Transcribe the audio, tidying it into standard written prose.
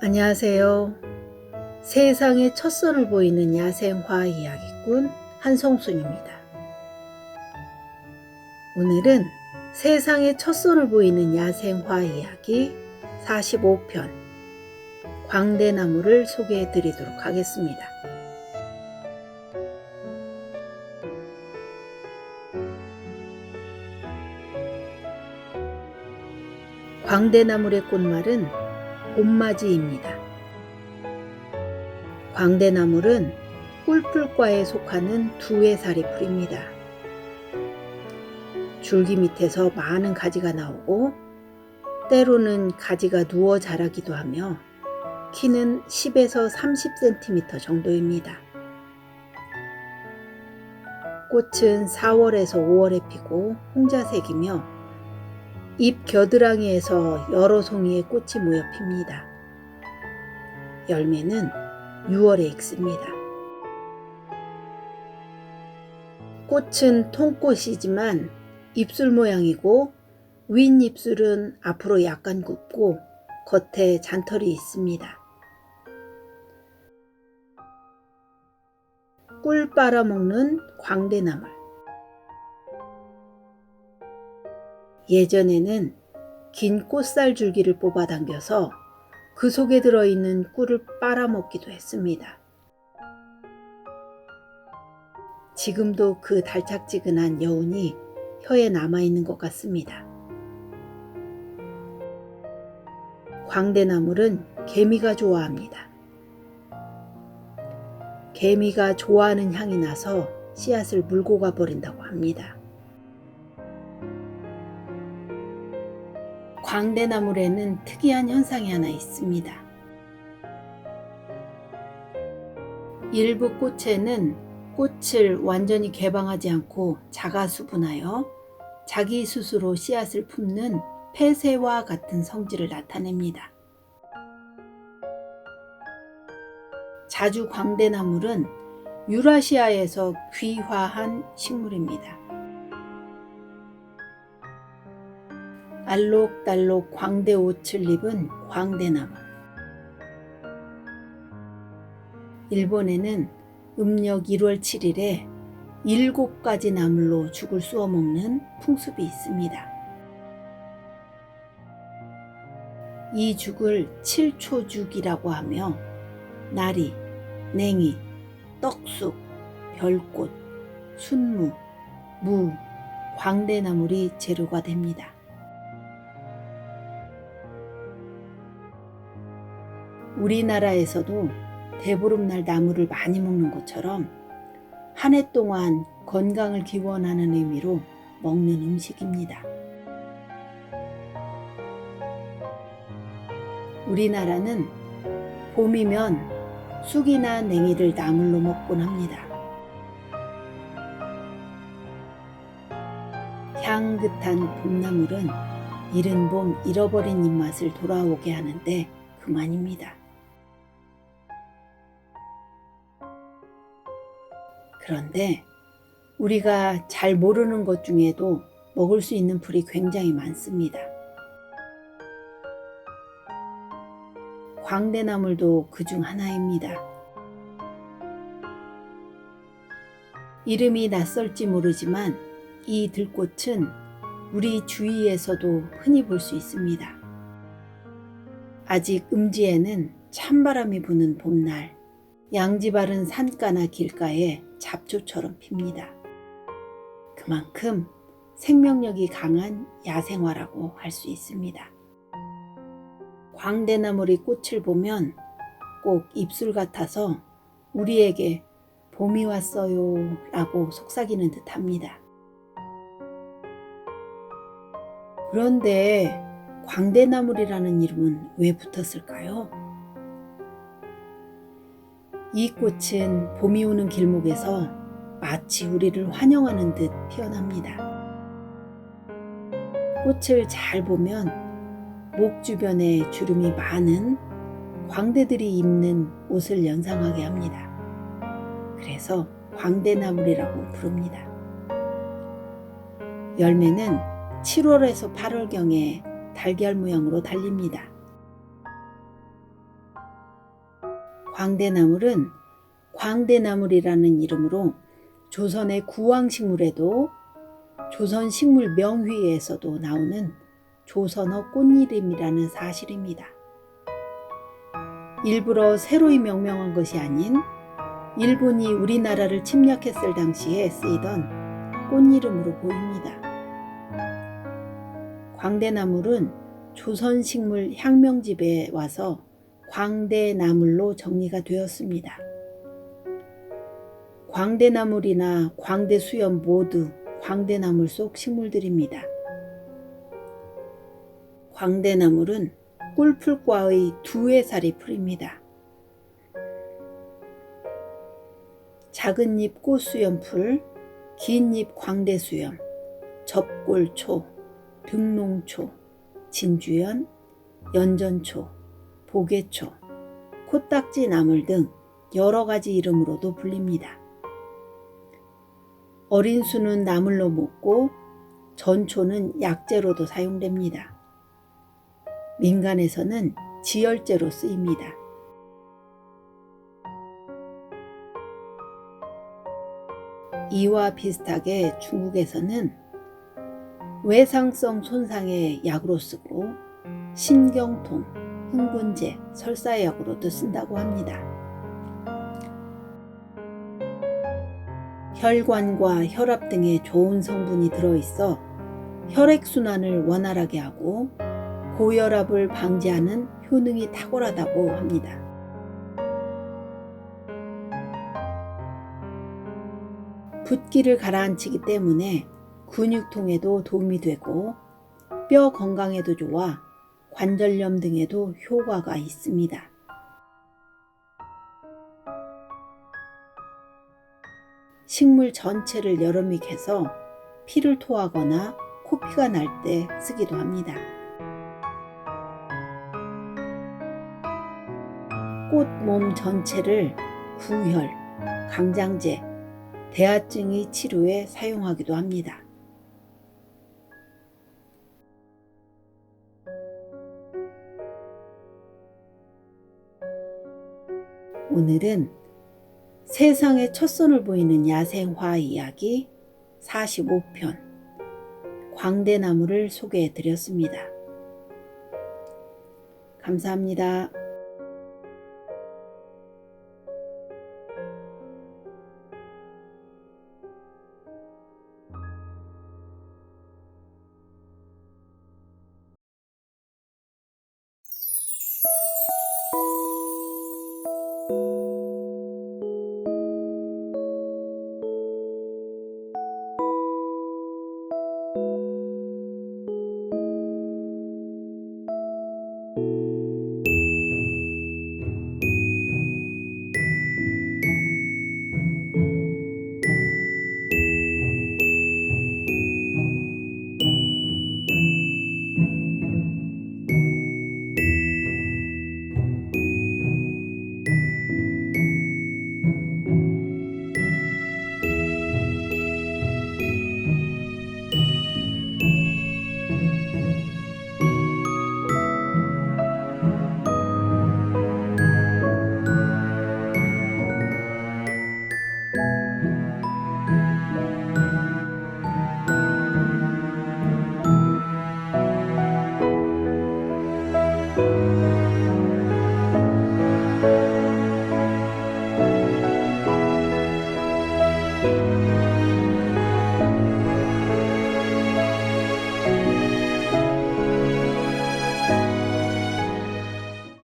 안녕하세요. 세상의 첫 선을 보이는 야생화 이야기꾼 한성순입니다. 오늘은 세상의 첫 선을 보이는 야생화 이야기 45편 광대나무를 소개해 드리도록 하겠습니다. 광대나물의 꽃말은 봄맞이입니다. 광대나물은 꿀풀과에 속하는 두회살이 풀입니다. 줄기 밑에서 많은 가지가 나오고 때로는 가지가 누워 자라기도 하며 키는 10에서 30cm 정도입니다. 꽃은 4월에서 5월에 피고 홍자색이며 잎 겨드랑이에서 여러 송이의 꽃이 모여 핍니다. 열매는 6월에 익습니다. 꽃은 통꽃이지만 입술 모양이고 윗입술은 앞으로 약간 굽고 겉에 잔털이 있습니다. 꿀 빨아먹는 광대나물. 예전에는 긴 꽃살 줄기를 뽑아 당겨서 그 속에 들어있는 꿀을 빨아먹기도 했습니다. 지금도 그 달짝지근한 여운이 혀에 남아있는 것 같습니다. 광대나물은 개미가 좋아합니다. 개미가 좋아하는 향이 나서 씨앗을 물고 가버린다고 합니다. 광대나물에는 특이한 현상이 하나 있습니다. 일부 꽃에는 꽃을 완전히 개방하지 않고 자가 수분하여 자기 스스로 씨앗을 품는 폐쇄와 같은 성질을 나타냅니다. 자주 광대나물은 유라시아에서 귀화한 식물입니다. 알록달록 광대옷을 입은 광대나물. 일본에는 음력 1월 7일에 7가지 나물로 죽을 쑤어 먹는 풍습이 있습니다. 이 죽을 칠초죽이라고 하며 나리, 냉이, 떡쑥, 별꽃, 순무, 무, 광대나물이 재료가 됩니다. 우리나라에서도 대보름날 나물을 많이 먹는 것처럼 한 해 동안 건강을 기원하는 의미로 먹는 음식입니다. 우리나라는 봄이면 쑥이나 냉이를 나물로 먹곤 합니다. 향긋한 봄나물은 이른 봄 잃어버린 입맛을 돌아오게 하는데 그만입니다. 그런데 우리가 잘 모르는 것 중에도 먹을 수 있는 풀이 굉장히 많습니다. 광대나물도 그중 하나입니다. 이름이 낯설지 모르지만 이 들꽃은 우리 주위에서도 흔히 볼 수 있습니다. 아직 음지에는 찬바람이 부는 봄날, 양지 바른 산가나 길가에 잡초처럼 핍니다. 그만큼 생명력이 강한 야생화라고 할 수 있습니다. 광대나물이 꽃을 보면 꼭 입술 같아서 우리에게 봄이 왔어요 라고 속삭이는 듯 합니다. 그런데 광대나물이라는 이름은 왜 붙었을까요? 이 꽃은 봄이 오는 길목에서 마치 우리를 환영하는 듯 피어납니다. 꽃을 잘 보면 목 주변에 주름이 많은 광대들이 입는 옷을 연상하게 합니다. 그래서 광대나물이라고 부릅니다. 열매는 7월에서 8월경에 달걀 모양으로 달립니다. 광대나물은 광대나물이라는 이름으로 조선의 구황식물에도 조선식물 명휘에서도 나오는 조선어 꽃이름이라는 사실입니다. 일부러 새로이 명명한 것이 아닌 일본이 우리나라를 침략했을 당시에 쓰이던 꽃이름으로 보입니다. 광대나물은 조선식물 향명집에 와서 광대나물로 정리가 되었습니다. 광대나물이나 광대수염 모두 광대나물 속 식물들입니다. 광대나물은 꿀풀과의 두 해살이 풀입니다. 작은 잎 꽃수염풀, 긴 잎 광대수염, 접골초, 등농초, 진주연, 연전초, 보개초, 코딱지나물 등 여러 가지 이름으로도 불립니다. 어린 수는 나물로 먹고 전초는 약재로도 사용됩니다. 민간에서는 지혈제로 쓰입니다. 이와 비슷하게 중국에서는 외상성 손상의 약으로 쓰고 신경통, 흥분제, 설사약으로도 쓴다고 합니다. 혈관과 혈압 등에 좋은 성분이 들어있어 혈액순환을 원활하게 하고 고혈압을 방지하는 효능이 탁월하다고 합니다. 붓기를 가라앉히기 때문에 근육통에도 도움이 되고 뼈 건강에도 좋아 관절염 등에도 효과가 있습니다. 식물 전체를 여름이 캐서 피를 토하거나 코피가 날 때 쓰기도 합니다. 꽃 몸 전체를 구혈, 강장제, 대하증의 치료에 사용하기도 합니다. 오늘은 세상의 첫선을 보이는 야생화 이야기 45편 광대나물을 소개해 드렸습니다. 감사합니다.